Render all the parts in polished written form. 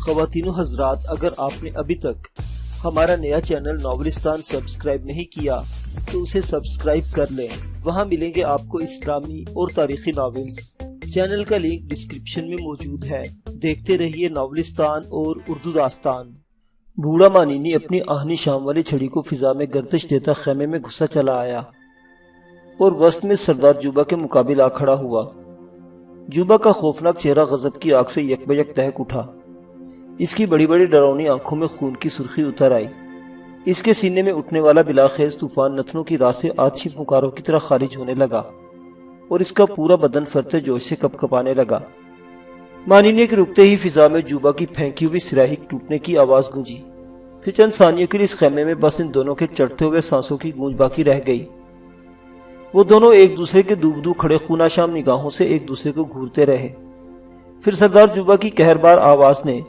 خواتین و حضرات، اگر آپ نے ابھی تک ہمارا نیا چینل ناولستان سبسکرائب نہیں کیا تو اسے سبسکرائب کر لیں۔ وہاں ملیں گے آپ کو اسلامی اور تاریخی ناولز۔ چینل کا لنک ڈسکرپشن میں موجود ہے۔ دیکھتے رہیے ناولستان اور اردو داستان۔ بوڑھا مانینی اپنی آہنی شام والی چھڑی کو فضا میں گردش دیتا خیمے میں گھسا چلا آیا اور وسط میں سردار جوبا کے مقابل آ کھڑا ہوا۔ جوبا کا خوفناک چہرہ غضب کی آگ سے یک بیک دہک اٹھا۔ اس کی بڑی بڑی ڈراؤنی آنکھوں میں خون کی سرخی اتر آئی۔ اس کے سینے میں اٹھنے والا بلاخیز طوفان نتنوں کی راہ سے آتشی پھنکاروں کی طرح خارج ہونے لگا اور اس کا پورا بدن فرتے جوش سے کپ کپانے لگا۔ مانینی کے رکتے ہی فضا میں جوبا کی پھینکی ہوئی سراہی ٹوٹنے کی آواز گونجی۔ پھر چند ثانیوں کے لیے اس خیمے میں بس ان دونوں کے چڑھتے ہوئے سانسوں کی گونج باقی رہ گئی۔ وہ دونوں ایک دوسرے کے دو بدو کھڑے خوناشام نگاہوں سے ایک دوسرے کو گھورتے رہے۔ پھر سردار جوبا کی قہربار آواز نے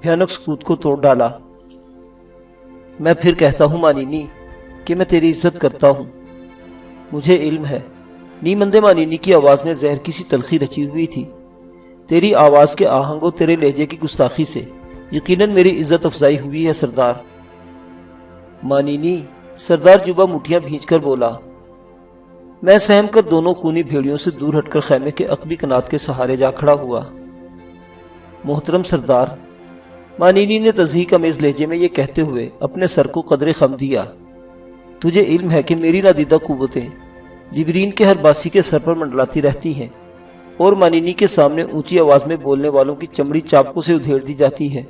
بھیانک سکوت کو توڑ ڈالا۔ میں پھر کہتا ہوں مانینی کہ میں تیری عزت کرتا ہوں۔ مجھے علم ہے۔ نیمندے مانینی کی آواز میں زہر کی سی تلخی رچی ہوئی تھی۔ تیری آواز کے آہنگ اور تیرے لہجے کی گستاخی سے یقیناً میری عزت افزائی ہوئی ہے سردار۔ مانینی، سردار جوبا مٹھیاں بھینچ کر بولا۔ میں سہم کر دونوں خونی بھیڑیوں سے دور ہٹ کر خیمے کے عقبی کنات کے سہارے جا کھڑا ہوا۔ محترم سردار، مانینی نے تضحیک امیز لہجے میں یہ کہتے ہوئے اپنے سر کو قدرے خم دیا۔ تجھے علم ہے کہ میری نادیدہ قوتیں جبرین کے ہر باسی کے سر پر منڈلاتی رہتی ہیں اور مانینی کے سامنے اونچی آواز میں بولنے والوں کی چمڑی چاپکوں سے ادھیڑ دی جاتی ہے۔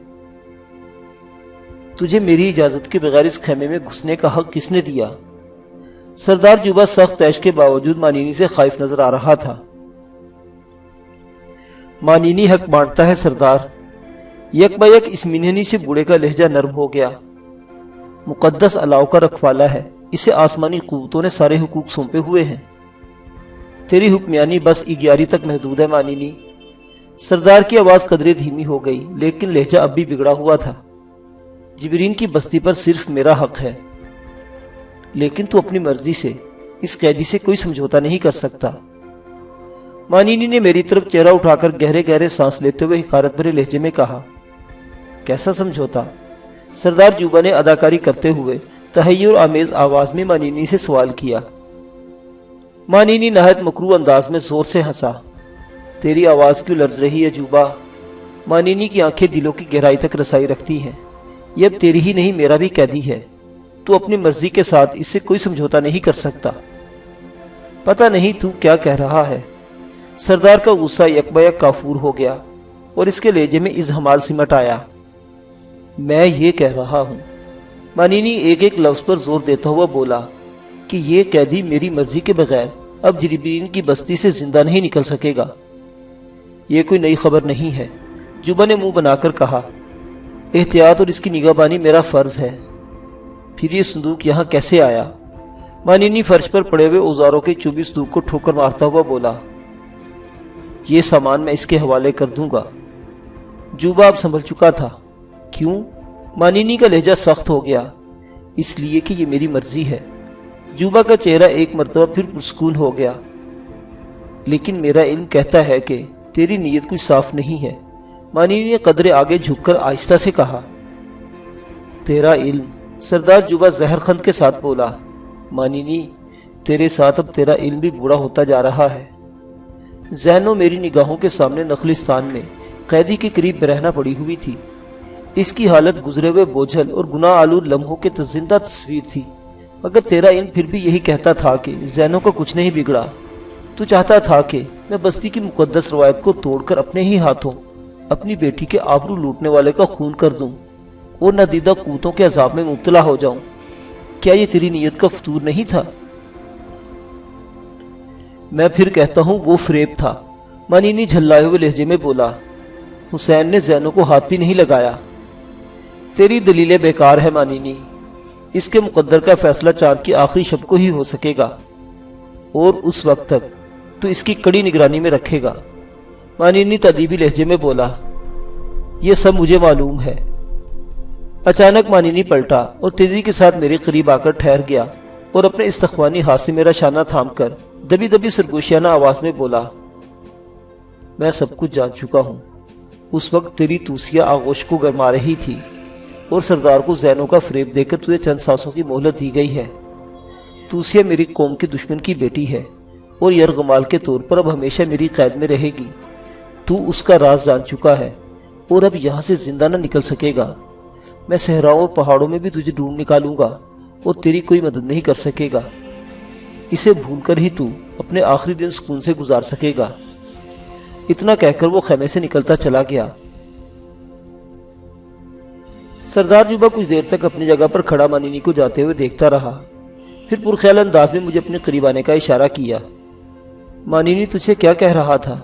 تجھے میری اجازت کے بغیر اس خیمے میں گھسنے کا حق کس نے دیا؟ سردار جوبا سخت عیش کے باوجود مانینی سے خائف نظر آ رہا تھا۔ مانینی حق بانٹتا ہے سردار۔ یک بیک اس منہنی سے بوڑھے کا لہجہ نرم ہو گیا۔ مقدس علاؤ کا رکھوالا ہے، اسے آسمانی قوتوں نے سارے حقوق سونپے ہوئے ہیں۔ تیری حکمیانی بس 11 تک محدود ہے مانینی۔ سردار کی آواز قدرے دھیمی ہو گئی لیکن لہجہ اب بھی بگڑا ہوا تھا۔ جبرین کی بستی پر صرف میرا حق ہے، لیکن تو اپنی مرضی سے اس قیدی سے کوئی سمجھوتا نہیں کر سکتا۔ مانینی نے میری طرف چہرہ اٹھا کر گہرے گہرے سانس لیتے ہوئے حقارت بھرے لہجے میں کہا۔ کیسا سمجھوتا؟ سردار جوبا نے اداکاری کرتے ہوئے تحیر آمیز آواز میں مانینی سے سوال کیا۔ مانینی نہایت مکروہ انداز میں زور سے ہنسا۔ تیری آواز کیوں لرز رہی ہے جوبا؟ مانینی کی آنکھیں دلوں کی گہرائی تک رسائی رکھتی ہیں۔ یہ اب تیری ہی نہیں میرا بھی قیدی ہے۔ تو اپنی مرضی کے ساتھ اس سے کوئی سمجھوتا نہیں کر سکتا۔ پتہ نہیں تو کیا کہہ رہا ہے؟ سردار کا غصہ یک بیک کافور ہو گیا اور اس کے لہجے میں اضحمال سمٹ آیا۔ میں یہ کہہ رہا ہوں، مانینی ایک ایک لفظ پر زور دیتا ہوا بولا، کہ یہ قیدی میری مرضی کے بغیر اب جبرین کی بستی سے زندہ نہیں نکل سکے گا۔ یہ کوئی نئی خبر نہیں ہے، جوبا نے منہ بنا کر کہا۔ احتیاط اور اس کی نگہبانی میرا فرض ہے۔ پھر یہ صندوق یہاں کیسے آیا؟ مانینی فرش پر پڑے ہوئے اوزاروں کے چوبی صندوق کو ٹھوکر مارتا ہوا بولا۔ یہ سامان میں اس کے حوالے کر دوں گا۔ جوبا اب سنبھل چکا تھا۔ کیوں؟ مانینی کا لہجہ سخت ہو گیا۔ اس لیے کہ یہ میری مرضی ہے۔ جوبا کا چہرہ ایک مرتبہ پھر پرسکون ہو گیا۔ لیکن میرا علم کہتا ہے کہ تیری نیت کچھ صاف نہیں ہے۔ مانینی نے قدرے آگے جھک کر آہستہ سے کہا۔ تیرا علم؟ سردار جوبا زہر خند کے ساتھ بولا۔ مانینی، تیرے ساتھ اب تیرا علم بھی بوڑھا ہوتا جا رہا ہے۔ زینو میری نگاہوں کے سامنے نخلستان میں قیدی کے قریب برہنہ پڑی ہوئی تھی۔ اس کی حالت گزرے ہوئے بوجھل اور گناہ آلود لمحوں کے زندہ تصویر تھی، مگر تیرا علم پھر بھی یہی کہتا تھا کہ زینو کا کچھ نہیں بگڑا۔ تو چاہتا تھا کہ میں بستی کی مقدس روایت کو توڑ کر اپنے ہی ہاتھوں اپنی بیٹی کے آبرو لوٹنے والے کا خون کر دوں اور نادیدہ قوتوں کے عذاب میں مبتلا ہو جاؤں۔ کیا یہ تیری نیت کا فطور نہیں تھا؟ میں پھر کہتا ہوں وہ فریب تھا، مانینی جھلائے ہوئے لہجے میں بولا۔ حسین نے زینو کو ہاتھ بھی نہیں لگایا۔ تیری دلیلیں بیکار ہے مانینی۔ اس کے مقدر کا فیصلہ چاند کی آخری شب کو ہی ہو سکے گا اور اس وقت تک تو اس کی کڑی نگرانی میں رکھے گا۔ مانینی تادیبی لہجے میں بولا۔ یہ سب مجھے معلوم ہے۔ اچانک مانینی پلٹا اور تیزی کے ساتھ میرے قریب آ کر ٹھہر گیا اور اپنے استخوانی ہاتھ سے میرا شانہ تھام کر دبی دبی سرگوشیانہ آواز میں بولا۔ میں سب کچھ جان چکا ہوں۔ اس وقت تیری توسیہ آغوش کو گرما رہی تھی اور سردار کو زینوں کا فریب دے کر تجھے چند سانسوں کی مہلت دی گئی ہے۔ توسیہ میری قوم کے دشمن کی بیٹی ہے اور یرغمال کے طور پر اب ہمیشہ میری قید میں رہے گی۔ تو اس کا راز جان چکا ہے اور اب یہاں سے زندہ نہ نکل سکے گا۔ میں صحراؤں اور پہاڑوں میں بھی تجھے ڈھونڈ نکالوں گا اور تیری کوئی مدد نہیں کر سکے گا۔ اسے بھول کر ہی تو اپنے آخری دن سکون سے گزار سکے گا۔ اتنا کہہ کر وہ خیمے سے نکلتا چلا گیا۔ سردار جوبا کچھ دیر تک اپنی جگہ پر کھڑا مانینی کو جاتے ہوئے دیکھتا رہا، پھر پرخیال انداز میں مجھے اپنے قریب آنے کا اشارہ کیا۔ مانینی تجھ سے کیا کہہ رہا تھا؟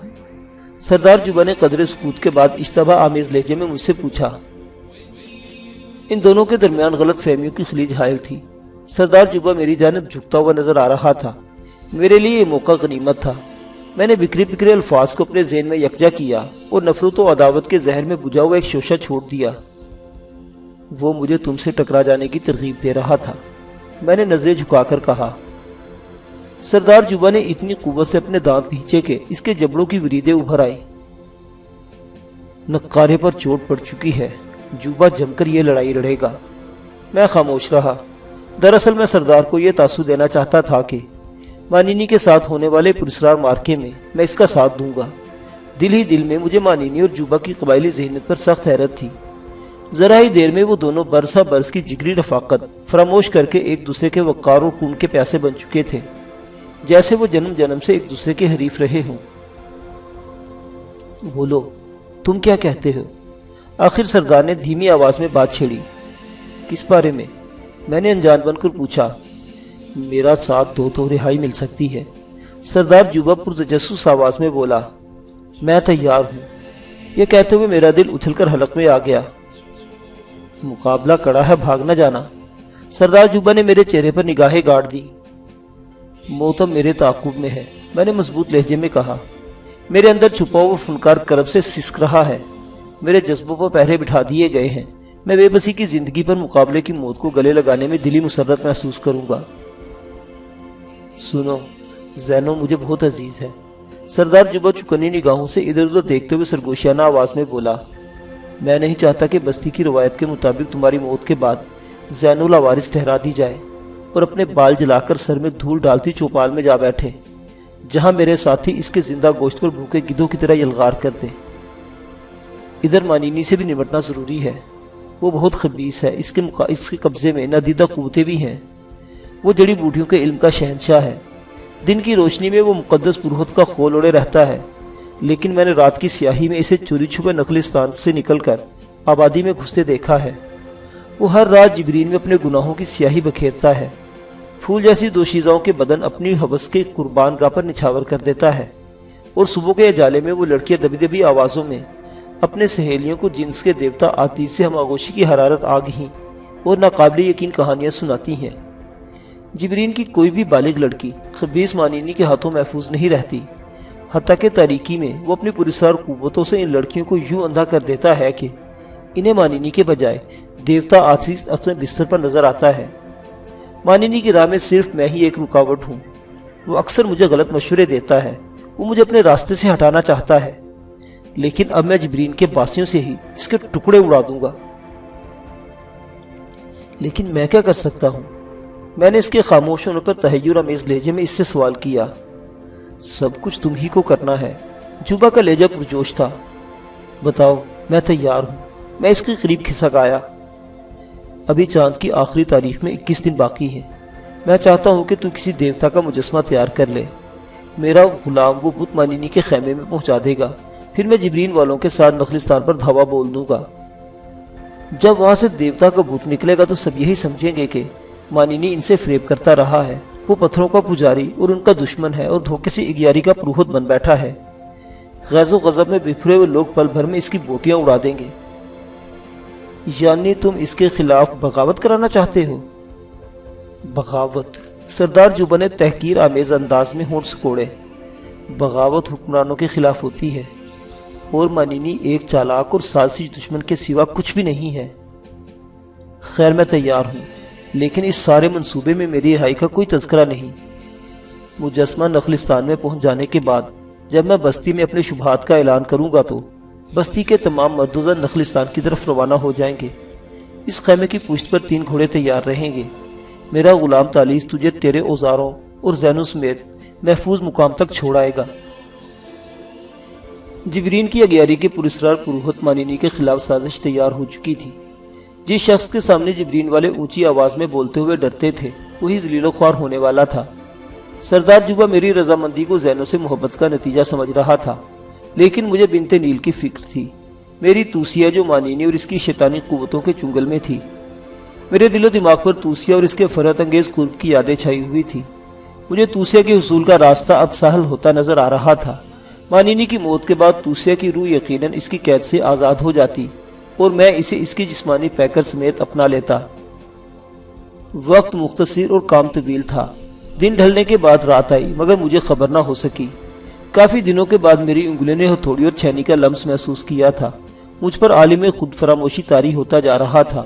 سردار جوبا نے قدر سکوت کے بعد اشتباہ آمیز لہجے میں مجھ سے پوچھا۔ ان دونوں کے درمیان غلط فہمیوں کی خلیج حائل تھی۔ سردار جوبا میری جانب جھکتا ہوا نظر آ رہا تھا۔ میرے لیے یہ موقع غنیمت تھا۔ میں نے بکھرے بکھرے الفاظ کو اپنے ذہن میں یکجا کیا اور نفرت و عداوت کے زہر میں بجھا ہوا ایک شوشہ چھوڑ دیا۔ وہ مجھے تم سے ٹکرا جانے کی ترغیب دے رہا تھا، میں نے نظریں جھکا کر کہا۔ سردار جوبا نے اتنی قوت سے اپنے دانت بھینچے کہ اس کے جبڑوں کی وریدیں ابھر آئیں۔ نقارے پر چوٹ پڑ چکی ہے، جوبا جم کر یہ لڑائی لڑے گا۔ میں خاموش رہا۔ دراصل میں سردار کو یہ تاثر دینا چاہتا تھا کہ مانینی کے ساتھ ہونے والے پراسرار مارکے میں میں اس کا ساتھ دوں گا۔ دل ہی دل میں مجھے مانینی اور جوبا کی قبائلی ذہنیت پر سخت حیرت تھی۔ ذرا ہی دیر میں وہ دونوں برسا برس کی جگری رفاقت فراموش کر کے ایک دوسرے کے وقار اور خون کے پیاسے بن چکے تھے، جیسے وہ جنم جنم سے ایک دوسرے کے حریف رہے ہوں۔ بولو، تم کیا کہتے ہو؟ آخر سردار نے دھیمی آواز میں بات چھیڑی۔ کس بارے میں؟ میں نے انجان بن کر پوچھا۔ میرا ساتھ دو تو رہائی مل سکتی ہے، سردار جوبا پرتجسس آواز میں بولا۔ میں تیار ہوں۔ یہ کہتے ہوئے میرا دل اچھل کر حلق میں آ گیا۔ مقابلہ کڑا ہے، بھاگ نہ جانا۔ سردار جوبا نے میرے چہرے پر نگاہیں گاڑ دی۔ موت اب میرے تعاقب میں ہے، میں نے مضبوط لہجے میں کہا۔ میرے اندر چھپا ہوا فنکار کرب سے سسک رہا ہے، میرے جذبوں پر پہرے بٹھا دیے گئے ہیں۔ میں بے بسی کی زندگی پر مقابلے کی موت کو گلے لگانے میں دلی مسرت محسوس کروں گا۔ سنو، زینو مجھے بہت عزیز ہے، سردار جوبا چکنی نگاہوں سے ادھر ادھر دیکھتے ہوئے سرگوشیانہ آواز میں بولا۔ میں نہیں چاہتا کہ بستی کی روایت کے مطابق تمہاری موت کے بعد زینو لاوارث ٹھہرا دی جائے اور اپنے بال جلا کر سر میں دھول ڈالتی چوپال میں جا بیٹھے، جہاں میرے ساتھی اس کے زندہ گوشت پر بھوکے گدھوں کی طرح یلغار کرتے۔ ادھر مانینی سے بھی نمٹنا ضروری ہے، وہ بہت خبیث ہے، اس کے قبضے میں نادیدہ قوتیں بھی ہیں۔ وہ جڑی بوٹیوں کے علم کا شہنشاہ ہے، دن کی روشنی میں وہ مقدس پروہت کا خول اوڑے رہتا ہے، لیکن میں نے رات کی سیاہی میں اسے چوری چھپے نخلستان سے نکل کر آبادی میں گھستے دیکھا ہے۔ وہ ہر رات جبرین میں اپنے گناہوں کی سیاہی بکھیرتا ہے، پھول جیسی دوشیزاؤں کے بدن اپنی حوث کے قربان گاہ پر نچھاور کر دیتا ہے، اور صبح کے اجالے میں وہ لڑکیاں دبی دبی آوازوں میں اپنے سہیلیوں کو جنس کے دیوتا آتیش سے ہم آغوشی کی حرارت آگہی اور ناقابل یقین کہانیاں سناتی ہیں۔ جبرین کی کوئی بھی بالغ لڑکی خبیث مانینی کے ہاتھوں محفوظ نہیں رہتی، حتیٰ کہ تاریکی میں وہ اپنی پراسرار قوتوں سے ان لڑکیوں کو یوں اندھا کر دیتا ہے کہ انہیں مانینی کے بجائے دیوتا آتیش اپنے بستر پر نظر آتا ہے۔ مانینی کی راہ میں صرف میں ہی ایک رکاوٹ ہوں۔ وہ اکثر مجھے غلط مشورے دیتا ہے، وہ مجھے اپنے راستے سے ہٹانا چاہتا ہے، لیکن اب میں جبرین کے باسیوں سے ہی اس کے ٹکڑے اڑا دوں گا۔ لیکن میں کیا کر سکتا ہوں؟ میں نے اس کے خاموش ہونے پر تحیر آمیز لہجے میں اس سے سوال کیا۔ سب کچھ تم ہی کو کرنا ہے، جوبا کا لہجہ پرجوش تھا۔ بتاؤ، میں تیار ہوں، میں اس کے قریب کھسک آیا۔ ابھی چاند کی آخری تاریخ میں 21 دن باقی ہے، میں چاہتا ہوں کہ تو کسی دیوتا کا مجسمہ تیار کر لے، میرا غلام وہ بت مانینی کے خیمے میں پہنچا دے گا، پھر میں جبرین والوں کے ساتھ نخلستان پر دھاوا بول دوں گا۔ جب وہاں سے دیوتا کا بت نکلے گا تو سب یہی سمجھیں گے کہ مانینی ان سے فریب کرتا رہا ہے، وہ پتھروں کا پجاری اور ان کا دشمن ہے اور دھوکے سے اگیاری کا پروہت بن بیٹھا ہے۔ غیظ و غضب میں بفرے ہوئے لوگ پل بھر میں اس کی بوٹیاں اڑا دیں گے۔ یعنی تم اس کے خلاف بغاوت کرانا چاہتے ہو؟ بغاوت؟ سردار جوبا نے تحقیر آمیز انداز میں ہونٹ سکوڑے۔ بغاوت حکمرانوں کے خلاف ہوتی ہے، اور مانینی ایک چالاک اور سازش دشمن کے سوا کچھ بھی نہیں ہے۔ خیر، میں تیار ہوں، لیکن اس سارے منصوبے میں میری رہائی کا کوئی تذکرہ نہیں۔ مجسمہ نخلستان میں پہنچ جانے کے بعد جب میں بستی میں اپنے شبہات کا اعلان کروں گا تو بستی کے تمام مردوزہ نخلستان کی طرف روانہ ہو جائیں گے۔ اس خیمے کی پشت پر 3 گھوڑے تیار رہیں گے۔ میرا غلام تالیس تجھے تیرے اوزاروں اور زینو سمیت محفوظ مقام تک چھوڑ آئے گا۔ جبرین کی اگیاری کے پراسرار پروہت مانینی کے خلاف سازش تیار ہو چکی تھی۔ جس شخص کے سامنے جبرین والے اونچی آواز میں بولتے ہوئے ڈرتے تھے وہی ذلیل و خوار ہونے والا تھا۔ سردار جوبا میری رضامندی کو زینو سے محبت کا نتیجہ سمجھ رہا تھا، لیکن مجھے بنت نیل کی فکر تھی، میری توسیہ جو مانینی اور اس کی شیطانی قوتوں کے چنگل میں تھی۔ میرے دل و دماغ پر توسیہ اور اس کے فرحت انگیز قرب کی یادیں چھائی ہوئی تھی۔ مجھے توسیہ کے حصول کا راستہ اب سہل ہوتا نظر آ رہا تھا۔ مانینی کی موت کے بعد توسیہ کی روح یقیناً اس کی قید سے آزاد ہو جاتی اور میں اسے اس کی جسمانی پیکر سمیت اپنا لیتا۔ وقت مختصر اور کام طویل تھا۔ دن ڈھلنے کے بعد رات آئی مگر مجھے خبر نہ ہو سکی۔ کافی دنوں کے بعد میری انگلیوں نے ہتھوڑی اور چھینی کا لمس محسوس کیا تھا۔ مجھ پر عالم خود فراموشی طاری ہوتا جا رہا تھا۔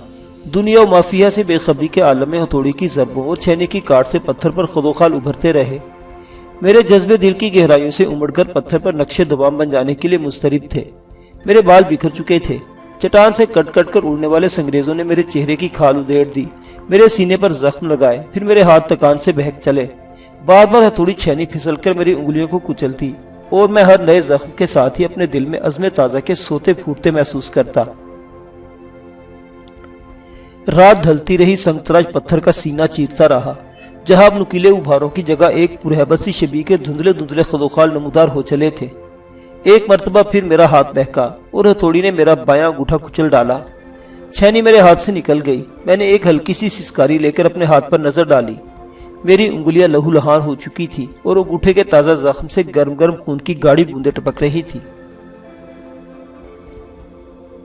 دنیا و مافیہ سے بے خبری کے عالم میں ہتھوڑی کی ضربوں اور چھینی کی کاٹ سے پتھر پر خدوخال ابھرتے رہے۔ میرے جذبے دل کی گہرائیوں سے امڑ کر پتھر پر نقش دوام بن جانے کے لیے مضطرب تھے۔ میرے بال بکھر چکے تھے۔ چٹان سے کٹ کٹ کر اڑنے والے سنگریزوں نے میرے چہرے کی کھال ادھیڑ دی، میرے سینے پر زخم لگائے، پھر میرے ہاتھ تکان سے بہک چلے۔ بار بار ہتھوڑی چھینی پھسل کر میری انگلیوں کو کچلتی اور میں ہر نئے زخم کے ساتھ ہی اپنے دل میں عزم تازہ کے سوتے پھوٹتے محسوس کرتا۔ رات ڈھلتی رہی، سنگ تراش پتھر کا سینہ چیرتا رہا۔ جہاں اب نکیلے ابھاروں کی جگہ ایک پرہیبت سی شبیہ کے دھندلے دھندلے خدوخال نمودار ہو چلے تھے۔ ایک مرتبہ پھر میرا ہاتھ بہکا اور ہتھوڑی نے میرا بایاں انگوٹھا کچل ڈالا۔ چھینی میرے ہاتھ سے نکل گئی۔ میں نے ایک ہلکی سی سسکاری لے کر اپنے ہاتھ پر نظر ڈالی۔ میری انگلیاں لہو لہان ہو چکی تھی اور انگوٹھے کے تازہ زخم سے گرم گرم خون کی گاڑی بوندیں ٹپک رہی تھی۔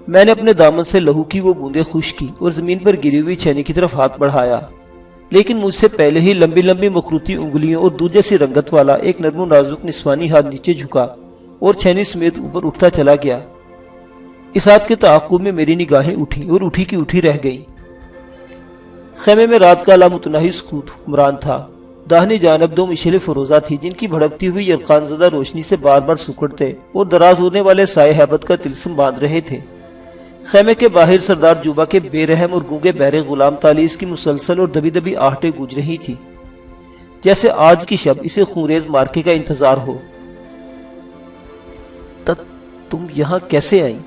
میں نے اپنے دامن سے لہو کی وہ بوندیں خشک کی اور زمین پر گری ہوئی چھینی کی طرف ہاتھ بڑھایا، لیکن مجھ سے پہلے ہی لمبی لمبی مخروطی انگلیوں اور دودھ جیسی رنگت والا ایک نرم و نازک نسوانی ہاتھ نیچے جھکا اور چھینی سمیت اوپر اٹھتا چلا گیا۔ اس ہاتھ کے تعاقب میں میری نگاہیں اٹھی اور اٹھی کی اٹھی رہ گئیں۔ خیمے میں رات کا لامتناہی سکوت حکمران تھا۔ داہنی جانب 2 مشعلیں فروزہ تھی جن کی بھڑکتی ہوئی یرقان زدہ روشنی سے بار بار سکڑتے اور دراز ہونے والے سائے ہیبت کا طلسم باندھ رہے تھے۔ خیمے کے باہر سردار جوبا کے بے رحم اور گونگے بہرے غلام تالیس کی مسلسل اور دبی دبی آہٹیں گونج رہی تھی، جیسے آج کی شب اسے خونریز مارکے کا انتظار ہو۔ تم یہاں کیسے آئیں؟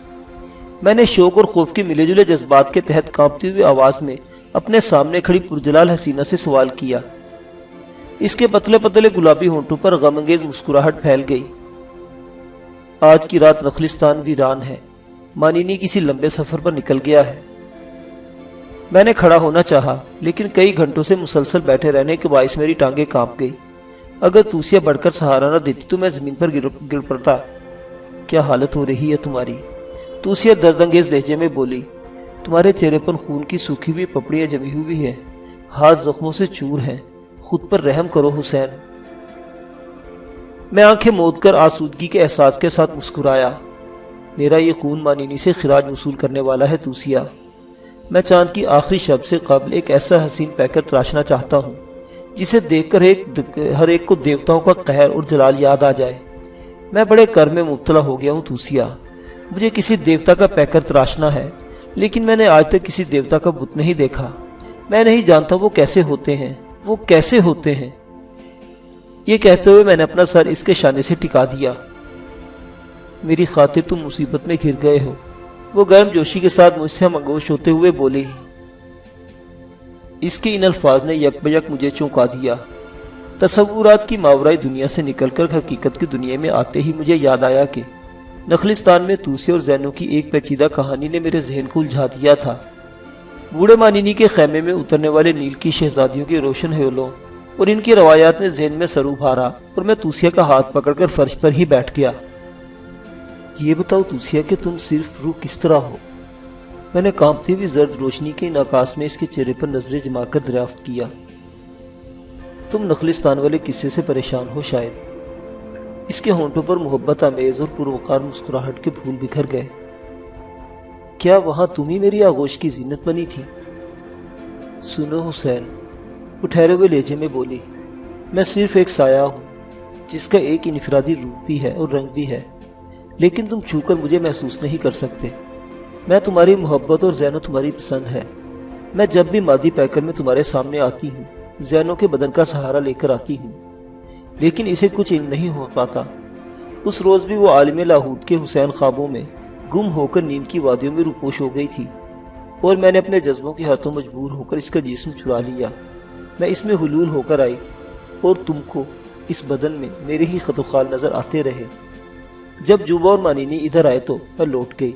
میں نے شوق اور خوف کے ملے جلے جذبات کے تحت کانپتی ہوئی آواز میں اپنے سامنے کھڑی پرجلال حسینہ سے سوال کیا۔ اس کے پتلے پتلے گلابی ہونٹوں پر غم انگیز مسکراہٹ پھیل گئی۔ آج کی رات نخلستان ویران ہے، مانینی کسی لمبے سفر پر نکل گیا ہے۔ میں نے کھڑا ہونا چاہا، لیکن کئی گھنٹوں سے مسلسل بیٹھے رہنے کے باعث میری ٹانگیں کانپ گئی۔ اگر توسیہ بڑھ کر سہارا نہ دیتی تو میں زمین پر گر پڑتا۔ کیا حالت ہو رہی ہے تمہاری؟ توسیہ درد انگیز لہجے میں بولی۔ تمہارے چہرے پر خون کی سوکھی ہوئی پپڑیاں جمی ہوئی ہیں، ہاتھ زخموں سے چور ہیں، خود پر رحم کرو حسین۔ میں آنکھیں موند کر آسودگی کے احساس کے ساتھ مسکرایا۔ میرا یہ خون مانینی سے خراج وصول کرنے والا ہے توسیہ۔ میں چاند کی آخری شب سے قبل ایک ایسا حسین پیکر تراشنا چاہتا ہوں جسے دیکھ کر ہر ایک کو دیوتاؤں کا قہر اور جلال یاد آ جائے۔ میں بڑے کر میں مبتلا ہو گیا ہوں توسیہ۔ مجھے کسی دیوتا کا پیکر تراشنا ہے، لیکن میں نے آج تک کسی دیوتا کا بت نہیں دیکھا۔ میں نہیں جانتا وہ کیسے ہوتے ہیں، وہ کیسے ہوتے ہیں۔ یہ کہتے ہوئے میں نے اپنا سر اس کے شانے سے ٹکا دیا۔ میری خاطر تم مصیبت میں گر گئے ہو، وہ گرم جوشی کے ساتھ مجھ سے ہم آغوش ہوتے ہوئے بولی۔ اس کے ان الفاظ نے یک بیک مجھے چونکا دیا۔ تصورات کی ماورائی دنیا سے نکل کر حقیقت کی دنیا میں آتے ہی مجھے یاد آیا کہ نخلستان میں توسیہ اور زینو کی ایک پیچیدہ کہانی نے میرے ذہن کو الجھا دیا تھا۔ بوڑھے مانینی کے خیمے میں اترنے والے نیل کی شہزادیوں کے روشن ہیولوں اور ان کی روایات نے ذہن میں سر ابھارا اور میں توسیہ کا ہاتھ پکڑ کر فرش پر ہی بیٹھ گیا۔ یہ بتاؤ توسیہ کہ تم صرف روح کس طرح ہو؟ میں نے کانپتی ہوئی زرد روشنی کے انعکاس میں اس کے چہرے پر نظریں جما کر دریافت کیا۔ تم نخلستان والے قصے سے پریشان ہو شاید۔ اس کے ہونٹوں پر محبت آمیز اور پروقار مسکراہٹ کے پھول بکھر گئے۔ کیا وہاں تم ہی میری آغوش کی زینت بنی تھی؟ سنو حسین، وہ ٹھہرے ہوئے لہجے میں بولی، میں صرف ایک سایہ ہوں جس کا ایک انفرادی روپ بھی ہے اور رنگ بھی ہے۔ لیکن تم چھو کر مجھے محسوس نہیں کر سکتے۔ میں تمہاری محبت اور زینو تمہاری پسند ہے۔ میں جب بھی مادی پیکر میں تمہارے سامنے آتی ہوں زینو کے بدن کا سہارا لے کر آتی ہوں، لیکن اسے کچھ علم نہیں ہو پاتا۔ اس روز بھی وہ عالم لاہوت کے حسین خوابوں میں گم ہو کر نیند کی وادیوں میں روپوش ہو گئی تھی، اور میں نے اپنے جذبوں کے ہاتھوں مجبور ہو کر اس کا جسم چرا لیا۔ میں اس میں حلول ہو کر آئی اور تم کو اس بدن میں میرے ہی خط و خال نظر آتے رہے۔ جب جوبا اور مانینی ادھر آئے تو میں لوٹ گئی،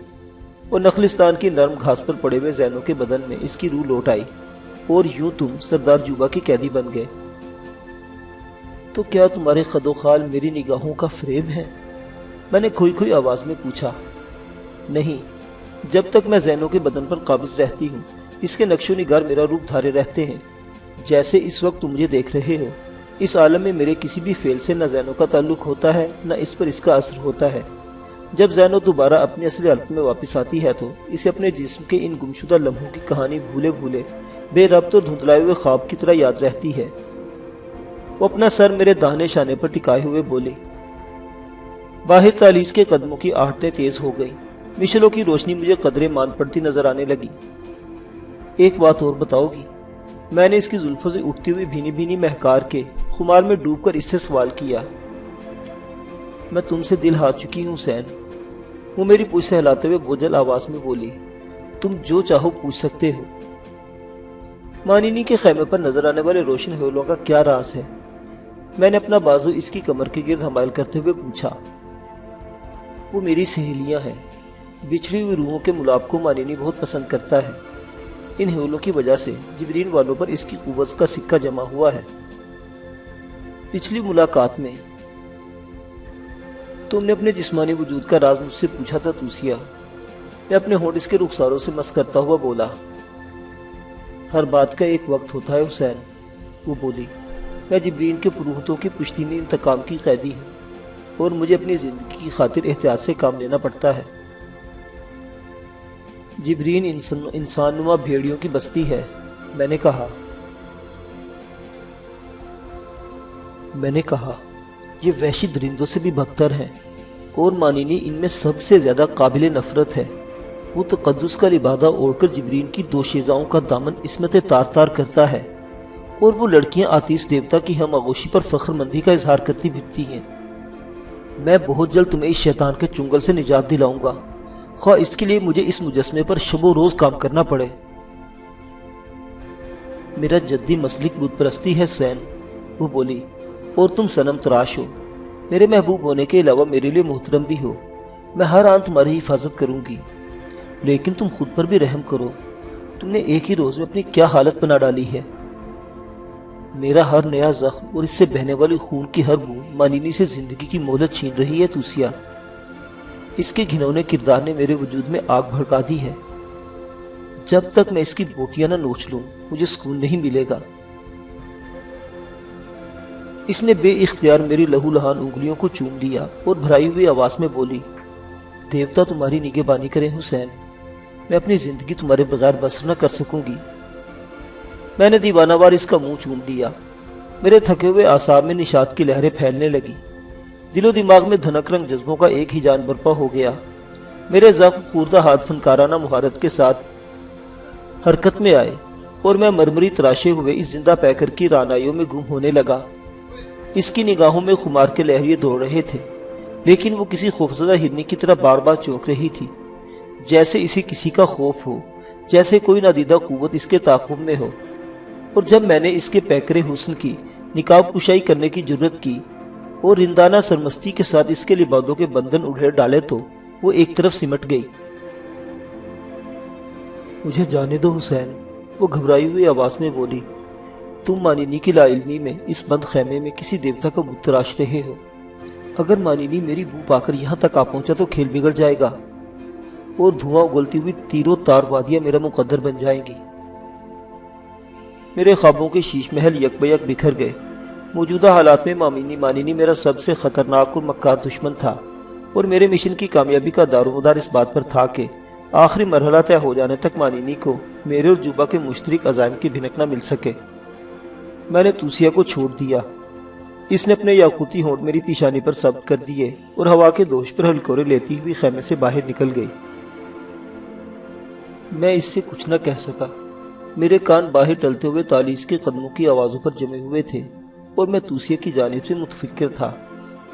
اور نخلستان کی نرم گھاس پر پڑے ہوئے زینو کے بدن میں اس کی روح لوٹ آئی، اور یوں تم سردار جوبا کے قیدی بن گئے۔ تو کیا تمہارے خد و خال میری نگاہوں کا فریب ہے؟ میں نے کھوئی کھوئی آواز میں پوچھا۔ نہیں، جب تک میں زینو کے بدن پر قابض رہتی ہوں اس کے نقش و نگار میرا روپ دھارے رہتے ہیں، جیسے اس وقت تم مجھے دیکھ رہے ہو۔ اس عالم میں میرے کسی بھی فعل سے نہ زینو کا تعلق ہوتا ہے نہ اس پر اس کا اثر ہوتا ہے۔ جب زینو دوبارہ اپنی اصلی حالت میں واپس آتی ہے تو اسے اپنے جسم کے ان گمشدہ لمحوں کی کہانی بھولے بھولے بے ربط اور دھندلائے ہوئے خواب کی طرح یاد رہتی ہے۔ وہ اپنا سر میرے داہنے شانے پر ٹکائے ہوئے بولی۔ باہر تالیس کے قدموں کی آہٹیں تیز ہو گئی، مشلوں کی روشنی مجھے قدرے مان پڑتی نظر آنے لگی۔ ایک بات اور بتاؤ گی؟ میں نے اس کی زلفوں سے اٹھتی ہوئی بھینی بھینی مہکار کے خمار میں ڈوب کر اس سے سوال کیا۔ میں تم سے دل ہار چکی ہوں حسین، وہ میری پوچھ سہلاتے ہوئے بوجھل آواز میں بولی۔ تم جو چاہو پوچھ سکتے ہو۔ مانینی کے خیمے پر نظر آنے والے روشن حیولوں کا کیا راز ہے؟ میں نے اپنا بازو اس کی کمر کے گرد حمائل کرتے ہوئے پوچھا۔ وہ میری سہیلیاں ہیں۔ بچھڑی ہوئی روحوں کے ملاپ کو مانینی بہت پسند کرتا ہے۔ ان حیولوں کی وجہ سے جبرین والوں پر اس کی قوت کا سکہ جمع ہوا ہے۔ پچھلی ملاقات میں تم نے اپنے جسمانی وجود کا راز مجھ سے پوچھا تھا توسیہ۔ میں اپنے ہونٹ اس کے رخساروں سے مس کرتا ہوا بولا۔ ہر بات کا ایک وقت ہوتا ہے حسین، وہ بولی۔ میں جبرین کے فروختوں کی پشتینی انتقام کی قیدی ہوں، اور مجھے اپنی زندگی کی خاطر احتیاط سے کام لینا پڑتا ہے۔ جبرین انسان نما بھیڑیوں کی بستی ہے، میں نے کہا یہ وحشی درندوں سے بھی بدتر ہیں، اور مانینی ان میں سب سے زیادہ قابل نفرت ہے۔ وہ تقدس کا لبادہ اوڑھ کر جبرین کی دوشیزاؤں کا دامن عصمت تار تار کرتا ہے، اور وہ لڑکیاں آتیش دیوتا کی ہم آغوشی پر فخر مندی کا اظہار کرتی پھرتی ہیں۔ میں بہت جلد تمہیں اس شیطان کے چنگل سے نجات دلاؤں گا، خواہ اس کے لیے مجھے اس مجسمے پر شب و روز کام کرنا پڑے۔ میرا جدی مسلک بت پرستی ہے حسین، وہ بولی، اور تم صنم تراش ہو۔ میرے محبوب ہونے کے علاوہ میرے لیے محترم بھی ہو۔ میں ہر آن تمہاری حفاظت کروں گی، لیکن تم خود پر بھی رحم کرو۔ تم نے ایک ہی روز میں اپنی کیا حالت بنا ڈالی ہے۔ میرا ہر نیا زخم اور اس سے بہنے والی خون کی ہر بوند مانینی سے زندگی کی مہلت چھین رہی ہے توسیہ۔ اس کے گھنونے کردار نے میرے وجود میں آگ بھڑکا دی ہے۔ جب تک میں اس کی بوٹیاں نہ نوچ لوں مجھے سکون نہیں ملے گا۔ اس نے بے اختیار میری لہو لہان انگلیوں کو چوم لیا اور بھرائی ہوئی آواز میں بولی، دیوتا تمہاری نگہبانی کرے حسین، میں اپنی زندگی تمہارے بغیر بسر نہ کر سکوں گی۔ میں نے دیوانہ وار اس کا منہ چوم لیا۔ میرے تھکے ہوئے اعصاب میں نشاط کی لہریں پھیلنے لگی۔ دل و دماغ میں دھنک رنگ جذبوں کا ایک ہی جان برپا ہو گیا۔ میرے زخم خوردہ ہاتھ فنکارانہ مہارت کے ساتھ حرکت میں آئے، اور میں مرمری تراشے ہوئے اس زندہ پیکر کی رعنائیوں میں گم ہونے لگا۔ اس کی نگاہوں میں خمار کے لہریے دوڑ رہے تھے، لیکن وہ کسی خوفزدہ ہرنی کی طرح بار بار چونک رہی تھی، جیسے اسے کسی کا خوف ہو، جیسے کوئی نادیدہ قوت اس کے تعاقب میں ہو۔ اور جب میں نے اس کے پیکر حسن کی نقاب کشائی کرنے کی جرت کی اور رندانہ سرمستی کے ساتھ اس کے لبادوں کے بندھن اڑھیڑ ڈالے تو وہ ایک طرف سمٹ گئی۔ مجھے جانے دو حسین، وہ گھبرائی ہوئی آواز میں بولی۔ تم مانینی کی لا علمی میں اس بند خیمے میں کسی دیوتا کا بت تراش رہے ہو۔ اگر مانینی میری بو پا کر یہاں تک آ پہنچا تو کھیل بگڑ جائے گا، اور دھواں اگلتی ہوئی تیروں تار وادیاں میرا مقدر بن جائیں گی۔ میرے خوابوں کے شیش محل یک بیک بکھر گئے۔ موجودہ حالات میں مانینی میرا سب سے خطرناک اور مکار دشمن تھا، اور میرے مشن کی کامیابی کا دار و مدار اس بات پر تھا کہ آخری مرحلہ طے ہو جانے تک مانینی کو میرے اور جوبا کے مشترک عزائم کی بھنک نہ مل سکے۔ میں نے توسیہ کو چھوڑ دیا۔ اس نے اپنے یاقوتی ہونٹ میری پیشانی پر ثبت کر دیے اور ہوا کے دوش پر ہلکورے لیتی ہوئی خیمے سے باہر نکل گئی۔ میں اس سے کچھ نہ کہہ سکا۔ میرے کان باہر ٹلتے ہوئے تالیس کے قدموں کی آوازوں پر جمے ہوئے تھے اور میں توسیہ کی جانب سے متفکر تھا۔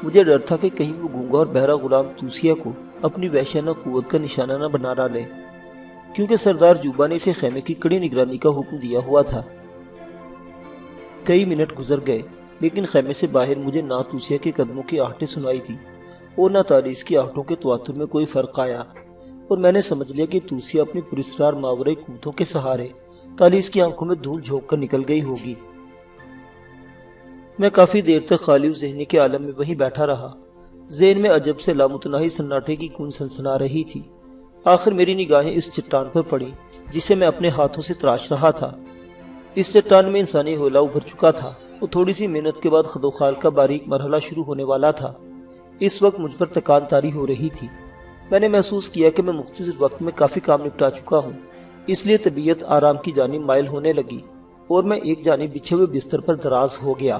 مجھے ڈر تھا کہ کہیں وہ گونگا اور بہرا غلام توسیہ کو اپنی وحشیانہ قوت کا نشانہ نہ بنا ڈالے، کیونکہ سردار جوبا نے اسے خیمے کی کڑی نگرانی کا حکم دیا ہوا تھا۔ کئی منٹ گزر گئے لیکن خیمے سے باہر مجھے نہ توسیہ کے قدموں کی آہٹیں سنائی دی اور نہ تالیس کی آہٹوں کے تواتر میں کوئی فرق آیا، اور میں نے سمجھ لیا کہ توسیہ اپنی پراسرار ماورئی قوتوں کے سہارے تالیس کی آنکھوں میں دھول جھونک کر نکل گئی ہوگی۔ میں کافی دیر تک خالی و ذہنی کے عالم میں وہیں بیٹھا رہا۔ ذہن میں عجب سے لامتناہی سناٹے کی گونج سنسنا رہی تھی۔ آخر میری نگاہیں اس چٹان پر پڑیں جسے میں اپنے ہاتھوں سے تراش رہا تھا۔ اس چٹان میں انسانی ہولہ ابھر چکا تھا اور تھوڑی سی محنت کے بعد خد و خال کا باریک مرحلہ شروع ہونے والا تھا۔ اس وقت مجھ پر تکان طاری ہو رہی تھی۔ میں نے محسوس کیا کہ میں مختصر وقت میں کافی کام نپٹا چکا ہوں، اس لیے طبیعت آرام کی جانب مائل ہونے لگی اور میں ایک جانب بچھے ہوئے بستر پر دراز ہو گیا۔